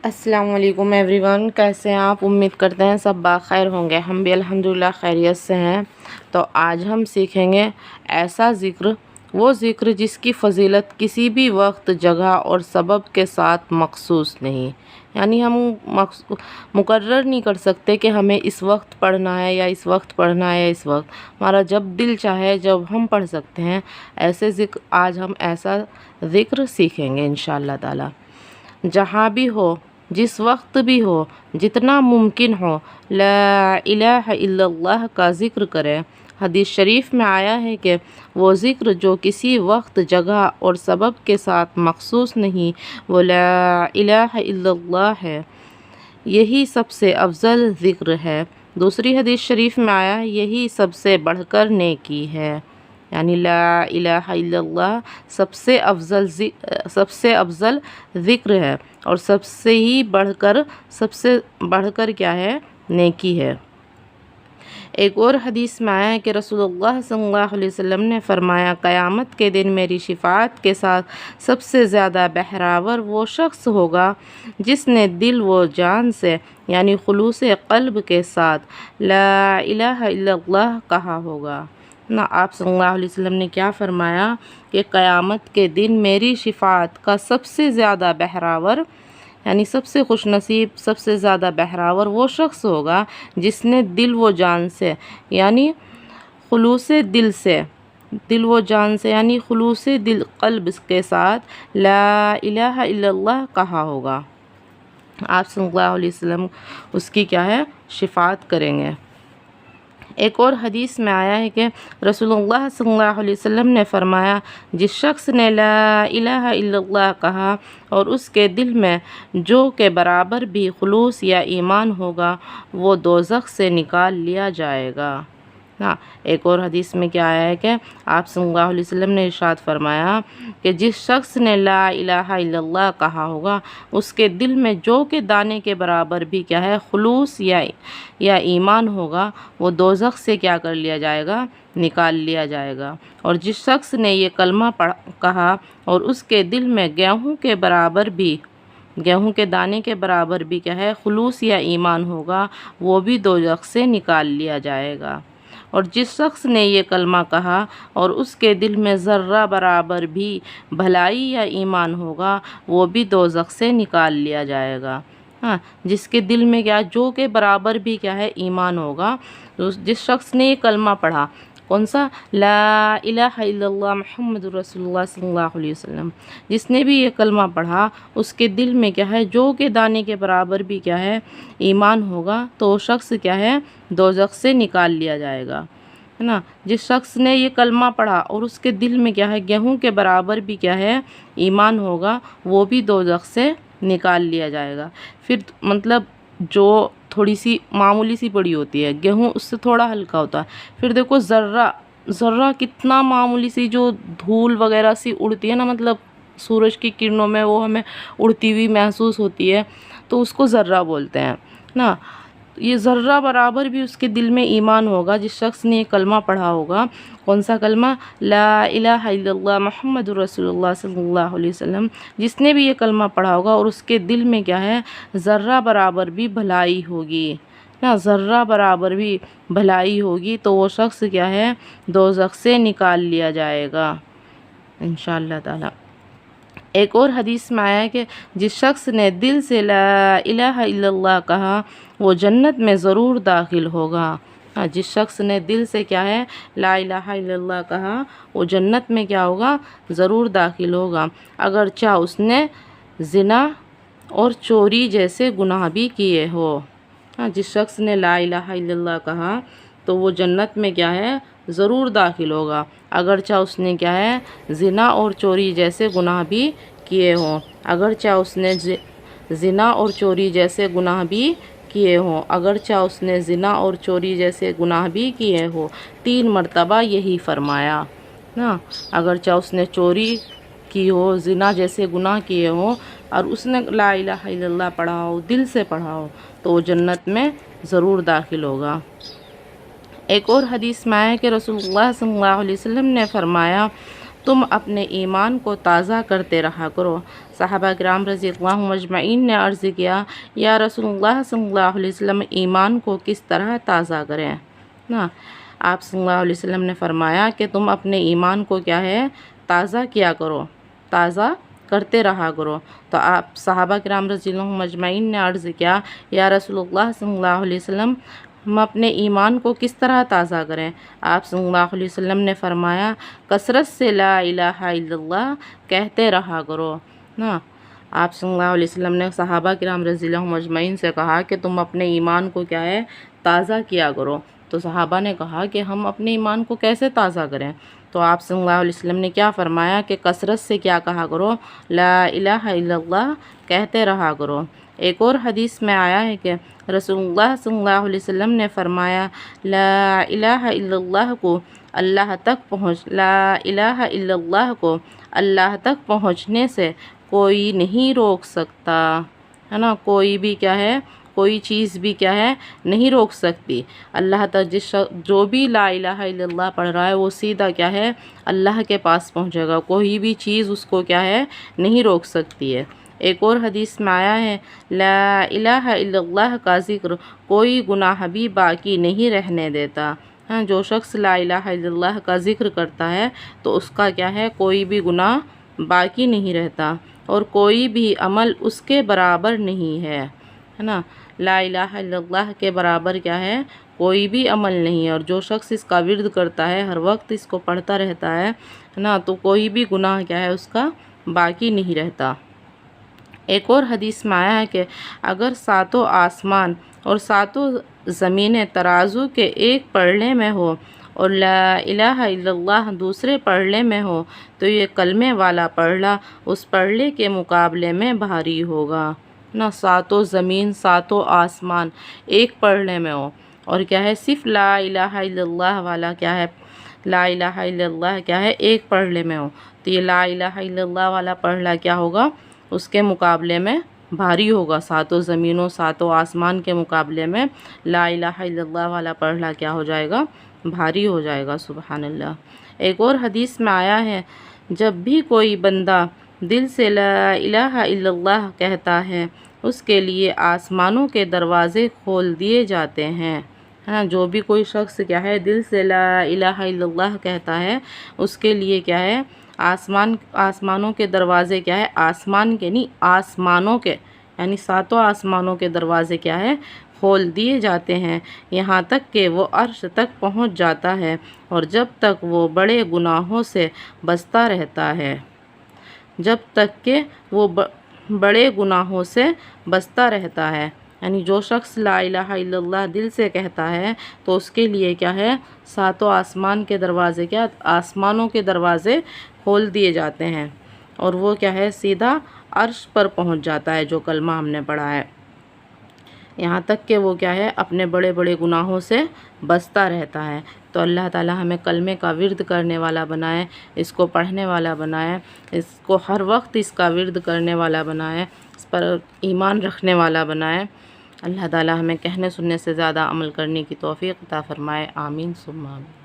السلام علیکم every one, کیسے ہیں آپ؟ امید کرتے ہیں سب بخیر ہوں گے۔ ہم بھی الحمدللہ خیریت سے ہیں۔ تو آج ہم سیکھیں گے ایسا ذکر، وہ ذکر جس کی فضیلت کسی بھی وقت، جگہ اور سبب کے ساتھ مخصوص نہیں، یعنی ہم مقرر نہیں کر سکتے کہ ہمیں اس وقت پڑھنا ہے یا اس وقت پڑھنا ہے یا اس وقت، ہمارا جب دل چاہے جب ہم پڑھ سکتے ہیں ایسے ذکر۔ آج ہم ایسا ذکر سیکھیں گے انشاءاللہ تعالی۔ جہاں بھی ہو، جس وقت بھی ہو، جتنا ممکن ہو، لا الہ الا اللہ کا ذکر کریں۔ حدیث شریف میں آیا ہے کہ وہ ذکر جو کسی وقت، جگہ اور سبب کے ساتھ مخصوص نہیں، وہ لا الہ الا اللہ ہے، یہی سب سے افضل ذکر ہے۔ دوسری حدیث شریف میں آیا ہے یہی سب سے بڑھ کر نیکی ہے، یعنی لا الہ الا اللہ سب سے افضل ذکر ہے اور سب سے بڑھ کر کیا ہے؟ نیکی ہے۔ ایک اور حدیث میں آیا ہے کہ رسول اللہ صلی اللہ علیہ وسلم نے فرمایا، قیامت کے دن میری شفاعت کے ساتھ سب سے زیادہ بہراور وہ شخص ہوگا جس نے دل و جان سے، یعنی خلوص قلب کے ساتھ لا الہ الا اللہ کہا ہوگا۔ آپ صلی اللہ علیہ وسلم نے کیا فرمایا کہ قیامت کے دن میری شفاعت کا سب سے زیادہ بہراور، یعنی سب سے خوش نصیب، سب سے زیادہ بہراور وہ شخص ہوگا جس نے دل و جان سے، یعنی خلوص دل سے، دل و جان سے یعنی خلوص دل قلب کے ساتھ لا الہ الا اللہ کہا ہوگا۔ آپ صلی اللہ علیہ وسلم اس کی کیا ہے؟ شفاعت کریں گے۔ ایک اور حدیث میں آیا ہے کہ رسول اللہ صلی اللہ علیہ وسلم نے فرمایا، جس شخص نے لا الہ الا اللہ کہا اور اس کے دل میں جو کے برابر بھی خلوص یا ایمان ہوگا، وہ دوزخ سے نکال لیا جائے گا۔ ایک اور حدیث میں کیا آیا ہے کہ آپ صلی اللہ علیہ وسلم نے ارشاد فرمایا کہ جس شخص نے لا الہ الا اللہ کہا ہوگا، اس کے دل میں جو کے دانے کے برابر بھی کیا ہے؟ خلوص یا ایمان ہوگا، وہ دوزخ سے کیا کر لیا جائے گا؟ نکال لیا جائے گا۔ اور جس شخص نے یہ کلمہ کہا اور اس کے دل میں گیہوں کے دانے کے برابر بھی کیا ہے؟ خلوص یا ایمان ہوگا، وہ بھی دوزخ سے نکال لیا جائے گا۔ اور جس شخص نے یہ کلمہ کہا اور اس کے دل میں ذرہ برابر بھی بھلائی یا ایمان ہوگا، وہ بھی دوزخ سے نکال لیا جائے گا۔ جس کے دل میں کیا؟ جو کے برابر بھی کیا ہے؟ ایمان ہوگا۔ جس شخص نے یہ کلمہ پڑھا، کون سا؟ لا الہ الا اللہ محمد رسول اللہ صلی اللہ علیہ وسلم، جس نے بھی یہ کلمہ پڑھا اس کے دل میں کیا ہے؟ جو کے دانے کے برابر بھی کیا ہے؟ ایمان ہوگا، تو وہ شخص کیا ہے؟ دوزخ سے نکال لیا جائے گا، ہے نا۔ جس شخص نے یہ کلمہ پڑھا اور اس کے دل میں کیا ہے؟ گیہوں کے برابر بھی کیا ہے؟ ایمان ہوگا، وہ بھی دوزخ سے نکال لیا جائے گا۔ پھر مطلب جو تھوڑی سی معمولی سی پڑی ہوتی ہے، گیہوں اس سے تھوڑا ہلکا ہوتا ہے۔ پھر دیکھو ذرہ کتنا معمولی سی جو دھول وغیرہ سی اڑتی ہے نا، مطلب سورج کی کرنوں میں وہ ہمیں اڑتی ہوئی محسوس ہوتی ہے، تو اس کو ذرہ بولتے ہیں نا۔ یہ ذرہ برابر بھی اس کے دل میں ایمان ہوگا جس شخص نے یہ کلمہ پڑھا ہوگا۔ کون سا کلمہ؟ لا الہ الا اللہ محمد رسول اللہ صلی اللہ علیہ وسلم، جس نے بھی یہ کلمہ پڑھا ہوگا اور اس کے دل میں کیا ہے؟ ذرہ برابر بھی بھلائی ہوگی، ذرہ برابر بھی بھلائی ہوگی، تو وہ شخص کیا ہے؟ دوزخ سے نکال لیا جائے گا انشاءاللہ تعالی۔ ایک اور حدیث میں آیا ہے کہ جس شخص نے دل سے لا الہ الا اللہ کہا، وہ جنت میں ضرور داخل ہوگا۔ جس شخص نے دل سے کیا ہے؟ لا الہ الا اللہ کہا، وہ جنت میں کیا ہوگا؟ ضرور داخل ہوگا، اگرچہ اس نے زنا اور چوری جیسے گناہ بھی کیے ہو۔ جس شخص نے لا الہ الا اللہ کہا تو وہ جنت میں کیا ہے؟ ضرور داخل ہوگا، اگرچہ اس نے کیا ہے؟ زنا اور چوری جیسے گناہ بھی کیے ہوں، اگرچہ اس نے زنا اور چوری جیسے گناہ بھی کیے ہوں، اگرچہ اس نے زنا اور چوری جیسے گناہ بھی کیے ہوں۔ 3 مرتبہ یہی فرمایا نا، اگرچہ اس نے چوری کی ہو، زنا جیسے گناہ کیے ہوں، اور اس نے لا الہ الا اللہ پڑھا ہو، دل سے پڑھا ہو، تو وہ جنت میں ضرور داخل ہوگا۔ ایک اور حدیث میں ہے کہ رسول اللہ صلی اللہ علیہ وسلم نے فرمایا، تم اپنے ایمان کو تازہ کرتے رہا کرو۔ صحابہ کرام رضی اللہ مجمعین نے عرض کیا، یا رسول اللہ صلی اللہ علیہ وسلم ایمان کو کس طرح تازہ کریں نا؟ آپ صلی اللہ علیہ وسلم نے فرمایا کہ تم اپنے ایمان کو کیا ہے تازہ کیا کرو، تازہ کرتے رہا کرو۔ تو آپ صحابہ کرام رضی اللہ مجمعین نے عرض کیا، یا رسول اللہ صلی اللہ علیہ وسلم ہم اپنے ایمان کو کس طرح تازہ کریں؟ آپ صلی اللہ علیہ وسلم نے فرمایا، کثرت سے لا الہ الا اللہ کہتے رہا کرو نا۔ آپ صلی اللہ علیہ وسلم نے صحابہ کرام رضی اللہ مجمعین سے کہا کہ تم اپنے ایمان کو کیا ہے تازہ کیا کرو۔ تو صحابہ نے کہا کہ ہم اپنے ایمان کو کیسے تازہ کریں؟ تو آپ صلی اللہ علیہ وسلم نے کیا فرمایا کہ کثرت سے کیا کہا کرو، لا الہ الا اللہ کہتے رہا کرو۔ ایک اور حدیث میں آیا ہے کہ رسول اللہ صلی اللہ علیہ وسلم نے فرمایا، لا الہ الا اللہ کو اللہ تک پہنچنے سے کوئی نہیں روک سکتا ہے نا، کوئی بھی کیا ہے کوئی چیز بھی کیا ہے نہیں روک سکتی اللہ تک۔ جو بھی لا الہ الا اللہ پڑھ رہا ہے وہ سیدھا کیا ہے اللہ کے پاس پہنچے گا، کوئی بھی چیز اس کو کیا ہے نہیں روک سکتی ہے۔ ایک اور حدیث میں آیا ہے، لا الہ الا اللہ کا ذکر کوئی گناہ بھی باقی نہیں رہنے دیتا۔ ہاں، جو شخص لا الہ الا اللہ کا ذکر کرتا ہے تو اس کا کیا ہے کوئی بھی گناہ باقی نہیں رہتا، اور کوئی بھی عمل اس کے برابر نہیں ہے نا۔ لا الہ الا اللہ کے برابر کیا ہے کوئی بھی عمل نہیں ہے، اور جو شخص اس کا ورد کرتا ہے ہر وقت اس کو پڑھتا رہتا ہے نا، تو کوئی بھی گناہ کیا ہے اس کا باقی نہیں رہتا۔ ایک اور حدیث میں آیا ہے کہ اگر ساتوں آسمان اور ساتوں زمینیں ترازو کے ایک پلڑے میں ہو اور لا الہ الا اللہ دوسرے پلڑے میں ہو تو یہ کلمے والا پلڑا اس پلڑے کے مقابلے میں بھاری ہوگا نا۔ ساتوں زمین ساتوں آسمان ایک پلڑے میں ہو اور کیا ہے صرف لا الہ الا اللہ والا کیا ہے لا الہ الا اللہ کیا ہے ایک پلڑے میں ہو، تو یہ لا الہ الا اللہ والا پلڑا کیا ہوگا اس کے مقابلے میں بھاری ہوگا۔ ساتوں زمینوں ساتوں آسمان کے مقابلے میں لا الہ الا اللہ والا پلڑا کیا ہو جائے گا بھاری ہو جائے گا۔ سبحان اللہ۔ ایک اور حدیث میں آیا ہے، جب بھی کوئی بندہ دل سے لا الہ الا اللہ کہتا ہے اس کے لیے آسمانوں کے دروازے کھول دیے جاتے ہیں۔ ہاں، جو بھی کوئی شخص کیا ہے دل سے لا الہ الا اللہ کہتا ہے اس کے لیے کیا ہے آسمانوں کے دروازے کیا ہے آسمان کے نہیں آسمانوں کے یعنی ساتوں آسمانوں کے دروازے کیا ہے کھول دیے جاتے ہیں، یہاں تک کہ وہ عرش تک پہنچ جاتا ہے، اور جب تک وہ بڑے گناہوں سے بچتا رہتا ہے، جب تک کہ وہ بڑے گناہوں سے بچتا رہتا ہے۔ یعنی جو شخص لا الہ الا اللہ دل سے کہتا ہے تو اس کے لیے کیا ہے ساتوں آسمان کے دروازے کیا آسمانوں کے دروازے کھول دیے جاتے ہیں، اور وہ کیا ہے سیدھا عرش پر پہنچ جاتا ہے جو کلمہ ہم نے پڑھا ہے، یہاں تک کہ وہ کیا ہے اپنے بڑے بڑے گناہوں سے بچتا رہتا ہے۔ تو اللہ تعالی ہمیں کلمے کا ورد کرنے والا بنائے، اس کو پڑھنے والا بنائے، اس کو ہر وقت اس کا ورد کرنے والا بنائے، اس پر ایمان رکھنے والا بنائے۔ اللہ تعالی ہمیں کہنے سننے سے زیادہ عمل کرنے کی توفیق عطا فرمائے، آمین ثم آمین۔